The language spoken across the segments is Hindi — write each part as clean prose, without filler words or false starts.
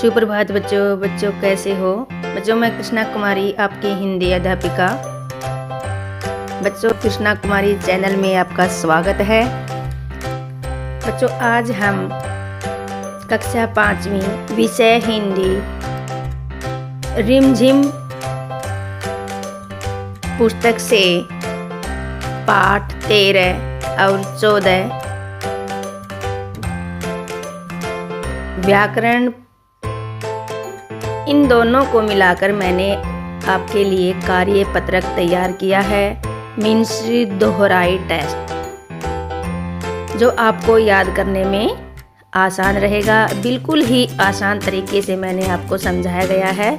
सुप्रभात बच्चों। बच्चों कैसे हो बच्चों? मैं कृष्णा कुमारी आपकी हिंदी अध्यापिका। बच्चों, कृष्णा कुमारी चैनल में आपका स्वागत है। बच्चों, आज हम कक्षा 5वीं विषय हिंदी रिमझिम पुस्तक से पाठ 13 और 14 व्याकरण, इन दोनों को मिलाकर मैंने आपके लिए कार्य पत्रक तैयार किया है। मीन्स दोहराई टेस्ट, जो आपको याद करने में आसान रहेगा। बिल्कुल ही आसान तरीके से मैंने आपको समझाया गया है,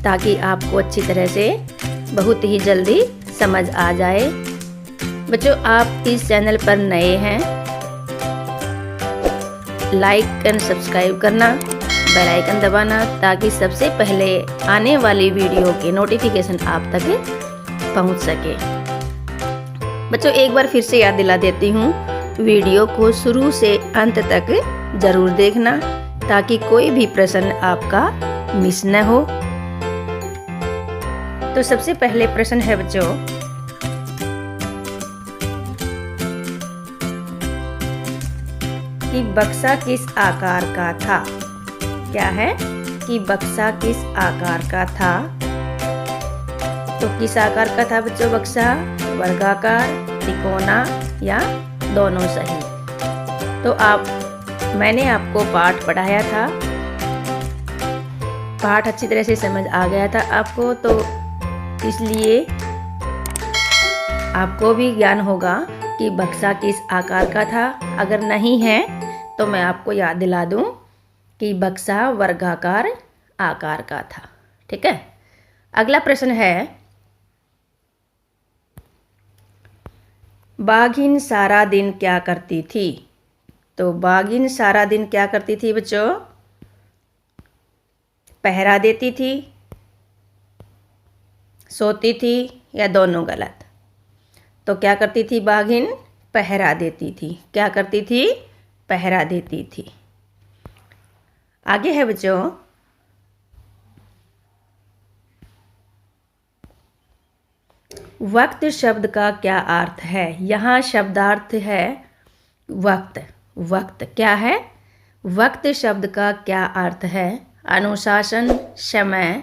ताकि आपको अच्छी तरह से बहुत ही जल्दी समझ आ जाए। बच्चों, आप इस चैनल पर नए हैं, लाइक एंड सब्सक्राइब करना, बेल आइकन दबाना, ताकि सबसे पहले आने वाली वीडियो के नोटिफिकेशन आप तक पहुंच सके। बच्चों, एक बार फिर से याद दिला देती हूँ, वीडियो को शुरू से अंत तक जरूर देखना, ताकि कोई भी प्रश्न आपका मिस न हो। तो सबसे पहले प्रश्न है बच्चों, कि बक्सा किस आकार का था? क्या है कि बक्सा किस आकार का था? तो किस आकार का था बच्चों बक्सा? वर्गाकार, त्रिकोणा या दोनों सही? तो मैंने आपको पाठ पढ़ाया था, पाठ अच्छी तरह से समझ आ गया था आपको, तो इसलिए आपको भी ज्ञान होगा कि बक्सा किस आकार का था। अगर नहीं है तो मैं आपको याद दिला दूं कि बक्सा वर्गाकार आकार का था। ठीक है। अगला प्रश्न है, बाघिन सारा दिन क्या करती थी? तो बाघिन सारा दिन क्या करती थी बच्चों? पहरा देती थी, सोती थी, या दोनों गलत? तो क्या करती थी बाघिन? पहरा देती थी। क्या करती थी? पहरा देती थी। आगे है बच्चों, वक्त शब्द का क्या अर्थ है? यहाँ शब्दार्थ है वक्त। वक्त क्या है? वक्त शब्द का क्या अर्थ है? अनुशासन, समय,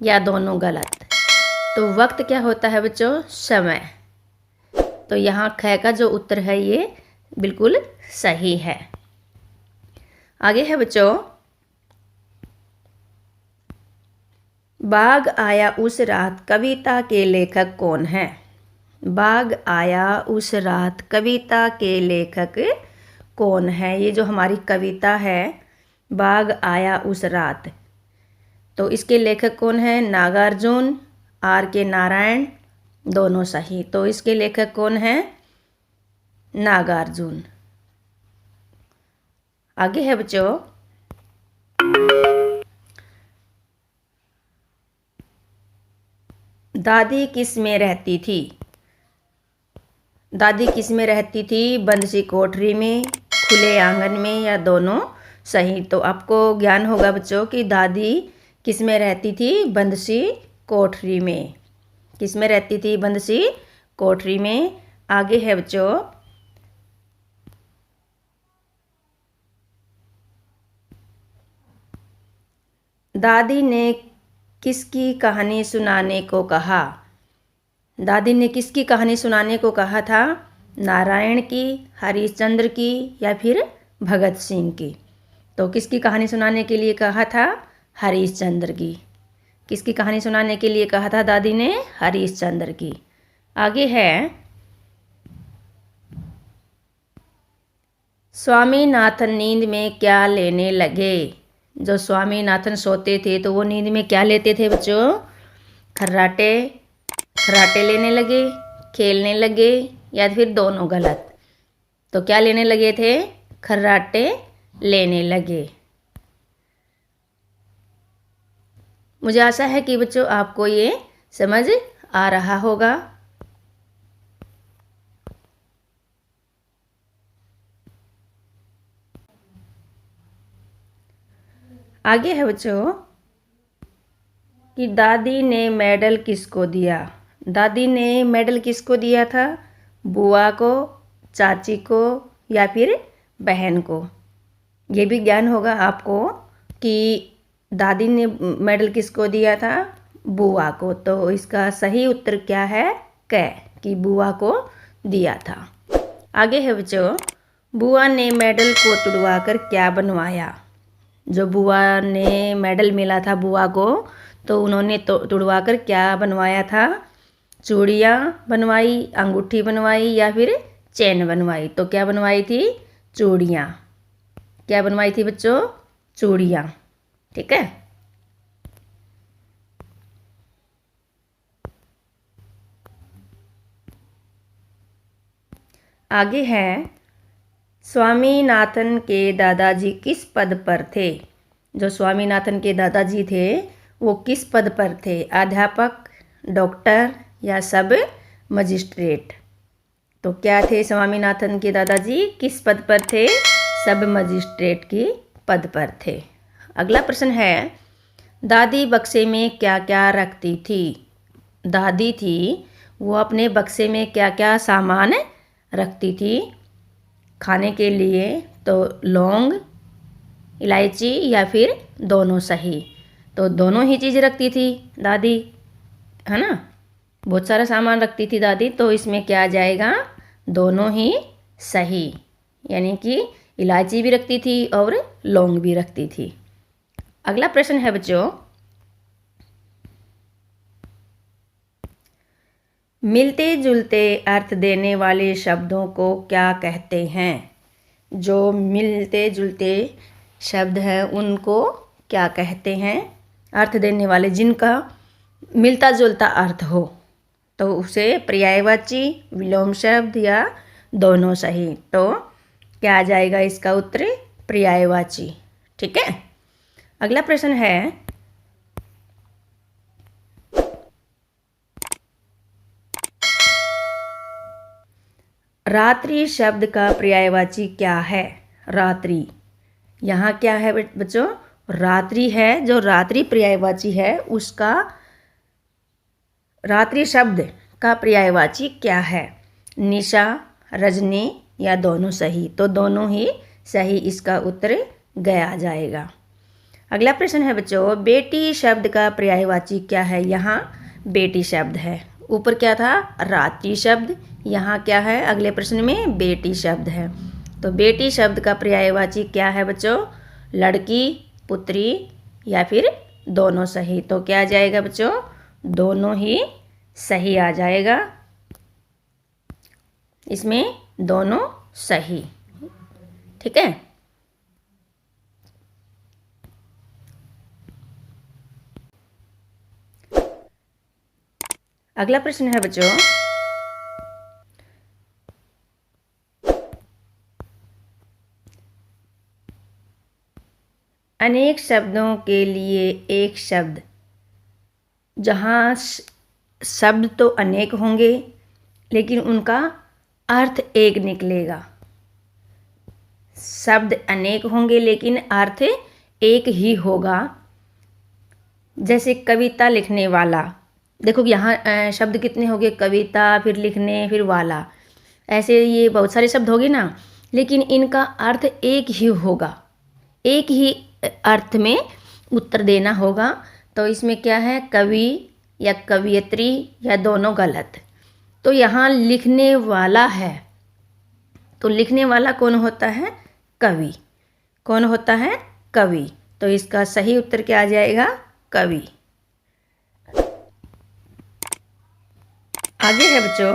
या दोनों गलत? तो वक्त क्या होता है बच्चों? समय। तो यहाँ ख का जो उत्तर है ये बिल्कुल सही है। आगे है बच्चों, बाघ आया उस रात कविता के लेखक कौन है? बाघ आया उस रात कविता के लेखक कौन है? ये जो हमारी कविता है बाघ आया उस रात, तो इसके लेखक कौन है? नागार्जुन, R.K. नारायण, दोनों सही। तो इसके लेखक कौन है? नागार्जुन। आगे है बच्चों, दादी किस में रहती थी? दादी किस में रहती थी? बंद सी कोठरी में, खुले आंगन में, या दोनों सही? तो आपको ज्ञान होगा बच्चों कि दादी किस में रहती थी? बंद सी कोठरी में। किस में रहती थी? बंद सी कोठरी में। आगे है बच्चों, दादी ने किसकी कहानी सुनाने को कहा? दादी ने किसकी कहानी सुनाने को कहा था? नारायण की, हरिश्चंद्र की, या फिर भगत सिंह की? तो किसकी कहानी सुनाने के लिए कहा था? हरिश्चंद्र की। किसकी कहानी सुनाने के लिए कहा था दादी ने? हरिश्चंद्र की। आगे है, स्वामीनाथन नींद में क्या लेने लगे? जो स्वामीनाथन सोते थे तो वो नींद में क्या लेते थे बच्चों? खर्राटे। खर्राटे लेने लगे, खेलने लगे, या फिर दोनों गलत? तो क्या लेने लगे थे? खर्राटे लेने लगे। मुझे आशा है कि बच्चों आपको ये समझ आ रहा होगा। आगे है बच्चों कि दादी ने मेडल किसको दिया। दादी ने मेडल किसको दिया था? बुआ को, चाची को या फिर बहन को। ये भी ज्ञान होगा आपको कि दादी ने मेडल किसको दिया था? बुआ को। तो इसका सही उत्तर क्या है? क, कि बुआ को दिया था। आगे है बच्चों, बुआ ने मेडल को तुड़वाकर क्या बनवाया। जो बुआ ने मेडल मिला था बुआ को, तो उन्होंने तुड़वाकर क्या बनवाया था? चूड़ियाँ बनवाई, अंगूठी बनवाई या फिर चेन बनवाई। तो क्या बनवाई थी? चूड़ियाँ। क्या बनवाई थी बच्चों? चूड़ियाँ। ठीक है। आगे है, स्वामीनाथन के दादाजी किस पद पर थे। जो स्वामीनाथन के दादाजी थे वो किस पद पर थे? अध्यापक, डॉक्टर या सब मजिस्ट्रेट। तो क्या थे स्वामीनाथन के दादाजी? किस पद पर थे? सब मजिस्ट्रेट की पद पर थे। अगला प्रश्न है, दादी बक्से में क्या क्या रखती थी। दादी थी वो अपने बक्से में क्या क्या सामान रखती थी खाने के लिए? तो लौंग, इलायची या फिर दोनों सही। तो दोनों ही चीज़ रखती थी दादी, है ना। बहुत सारा सामान रखती थी दादी, तो इसमें क्या आ जाएगा? दोनों ही सही। यानी कि इलायची भी रखती थी और लौंग भी रखती थी। अगला प्रश्न है बच्चों, मिलते जुलते अर्थ देने वाले शब्दों को क्या कहते हैं। जो मिलते जुलते शब्द हैं उनको क्या कहते हैं? अर्थ देने वाले, जिनका मिलता जुलता अर्थ हो, तो उसे पर्यायवाची, विलोम शब्द या दोनों सही। तो क्या आ जाएगा इसका उत्तर? पर्यायवाची। ठीक है। अगला प्रश्न है, रात्रि शब्द का पर्यायवाची क्या है? रात्रि। यहाँ क्या है बच्चों? रात्रि है। जो रात्रि पर्यायवाची है उसका, रात्रि शब्द का पर्यायवाची क्या है? निशा, रजनी या दोनों सही। तो दोनों ही सही इसका उत्तर गया जाएगा। अगला प्रश्न है बच्चों, बेटी शब्द का पर्यायवाची क्या है। यहाँ बेटी शब्द है। ऊपर क्या था? रात्रि शब्द। यहाँ क्या है? अगले प्रश्न में बेटी शब्द है। तो बेटी शब्द का पर्यायवाची क्या है बच्चों? लड़की, पुत्री या फिर दोनों सही। तो क्या आ जाएगा बच्चों? दोनों ही सही आ जाएगा। इसमें दोनों सही। ठीक है। अगला प्रश्न है बच्चों, अनेक शब्दों के लिए एक शब्द। जहाँ शब्द तो अनेक होंगे लेकिन उनका अर्थ एक निकलेगा। शब्द अनेक होंगे लेकिन अर्थ एक ही होगा। जैसे कविता लिखने वाला, देखो यहाँ शब्द कितने हो गए? कविता, फिर लिखने, फिर वाला। ऐसे ये बहुत सारे शब्द होंगे ना, लेकिन इनका अर्थ एक ही होगा। एक ही अर्थ में उत्तर देना होगा। तो इसमें क्या है? कवि या कवियत्री या दोनों गलत। तो यहाँ लिखने वाला है। तो लिखने वाला कौन होता है? कवि। कौन होता है? कवि। तो इसका सही उत्तर क्या आ जाएगा? कवि। आगे है बच्चों,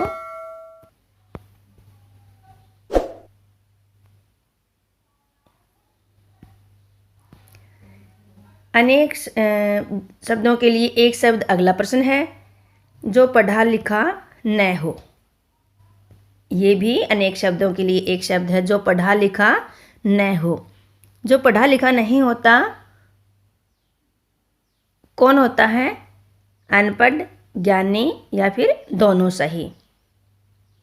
अनेक शब्दों के लिए एक शब्द। अगला प्रश्न है, जो पढ़ा लिखा न हो। ये भी अनेक शब्दों के लिए एक शब्द है, जो पढ़ा लिखा न हो। जो पढ़ा लिखा नहीं होता कौन होता है? अनपढ़, ज्ञानी या फिर दोनों सही।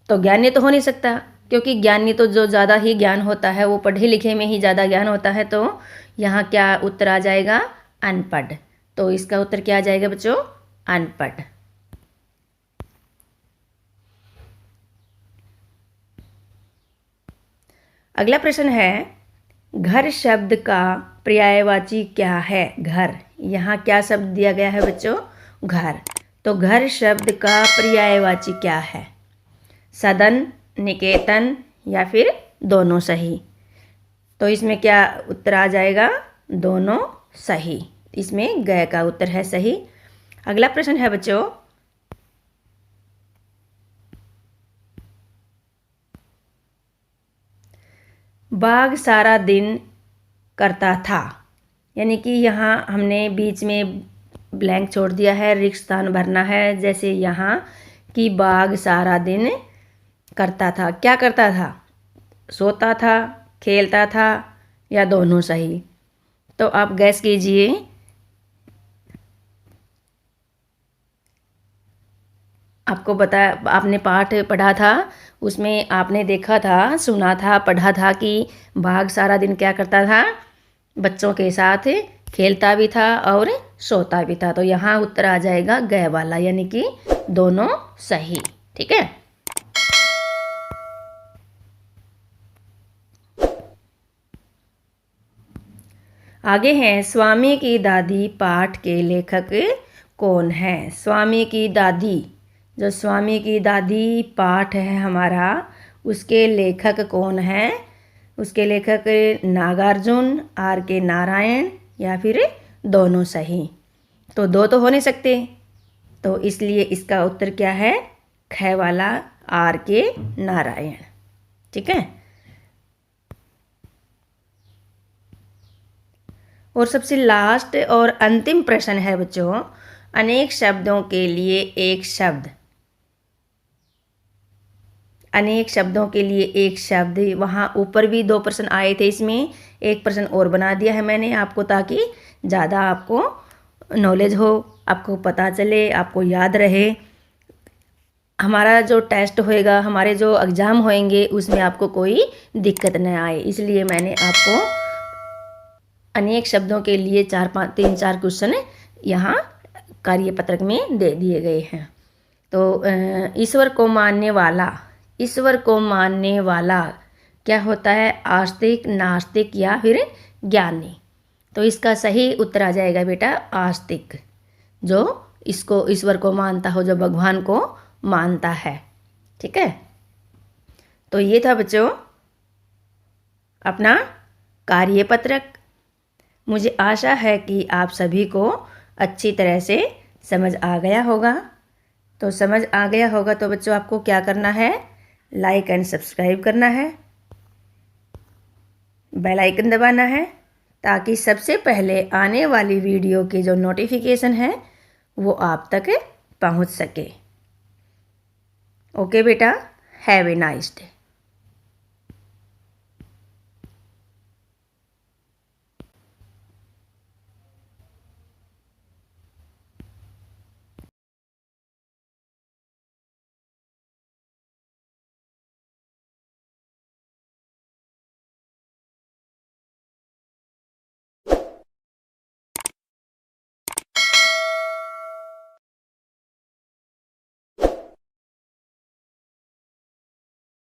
तो ज्ञानी तो हो नहीं सकता, क्योंकि ज्ञानी तो जो ज़्यादा ही ज्ञान होता है वो पढ़े लिखे में ही ज़्यादा ज्ञान होता है, तो यहाँ क्या उत्तर आ जाएगा? अनपढ़। तो इसका उत्तर क्या आ जाएगा बच्चों? अनपढ़। अगला प्रश्न है, घर शब्द का पर्यायवाची क्या है? घर, यहाँ क्या शब्द दिया गया है बच्चों? घर। तो घर शब्द का पर्यायवाची क्या है? सदन, निकेतन या फिर दोनों सही? तो इसमें क्या उत्तर आ जाएगा? दोनों सही। इसमें ग का उत्तर है सही। अगला प्रश्न है बच्चों, बाघ सारा दिन करता था, यानी कि यहाँ हमने बीच में ब्लैंक छोड़ दिया है, रिक्त स्थान भरना है। जैसे यहाँ कि बाघ सारा दिन करता था, क्या करता था? सोता था, खेलता था या दोनों सही? तो आप गैस कीजिए। आपको बता, आपने पाठ पढ़ा था, उसमें आपने देखा था, सुना था, पढ़ा था कि बाघ सारा दिन क्या करता था? बच्चों के साथ खेलता भी था और सोता भी था। तो यहाँ उत्तर आ जाएगा ग वाला, यानी कि दोनों सही। ठीक है। आगे हैं, स्वामी की दादी पाठ के लेखक कौन है? स्वामी की दादी, जो स्वामी की दादी पाठ है हमारा, उसके लेखक कौन है? उसके लेखक नागार्जुन, आर के नारायण या फिर दोनों सही? तो दो तो हो नहीं सकते, तो इसलिए इसका उत्तर क्या है? ख वाला, आर के नारायण। ठीक है। और सबसे लास्ट और अंतिम प्रश्न है बच्चों, अनेक शब्दों के लिए एक शब्द। अनेक शब्दों के लिए एक शब्द, वहाँ ऊपर भी 2 प्रश्न आए थे, इसमें एक प्रश्न और बना दिया है मैंने आपको, ताकि ज़्यादा आपको नॉलेज हो, आपको पता चले, आपको याद रहे। हमारा जो टेस्ट होएगा, हमारे जो एग्ज़ाम होएंगे, उसमें आपको कोई दिक्कत न आए, इसलिए मैंने आपको अनेक शब्दों के लिए 3-4 क्वेश्चन यहाँ कार्यपत्रक में दे दिए गए हैं। तो ईश्वर को मानने वाला, ईश्वर को मानने वाला क्या होता है? आस्तिक, नास्तिक या फिर ज्ञानी? तो इसका सही उत्तर आ जाएगा बेटा आस्तिक, जो इसको ईश्वर को मानता हो, जो भगवान को मानता है। ठीक है। तो ये था बच्चों अपना कार्यपत्रक। मुझे आशा है कि आप सभी को अच्छी तरह से समझ आ गया होगा। तो समझ आ गया होगा तो बच्चों आपको क्या करना है? लाइक एंड सब्सक्राइब करना है, बेल आइकन दबाना है, ताकि सबसे पहले आने वाली वीडियो की जो नोटिफिकेशन है वो आप तक पहुंच सके। ओके बेटा, हैव ए नाइस डे।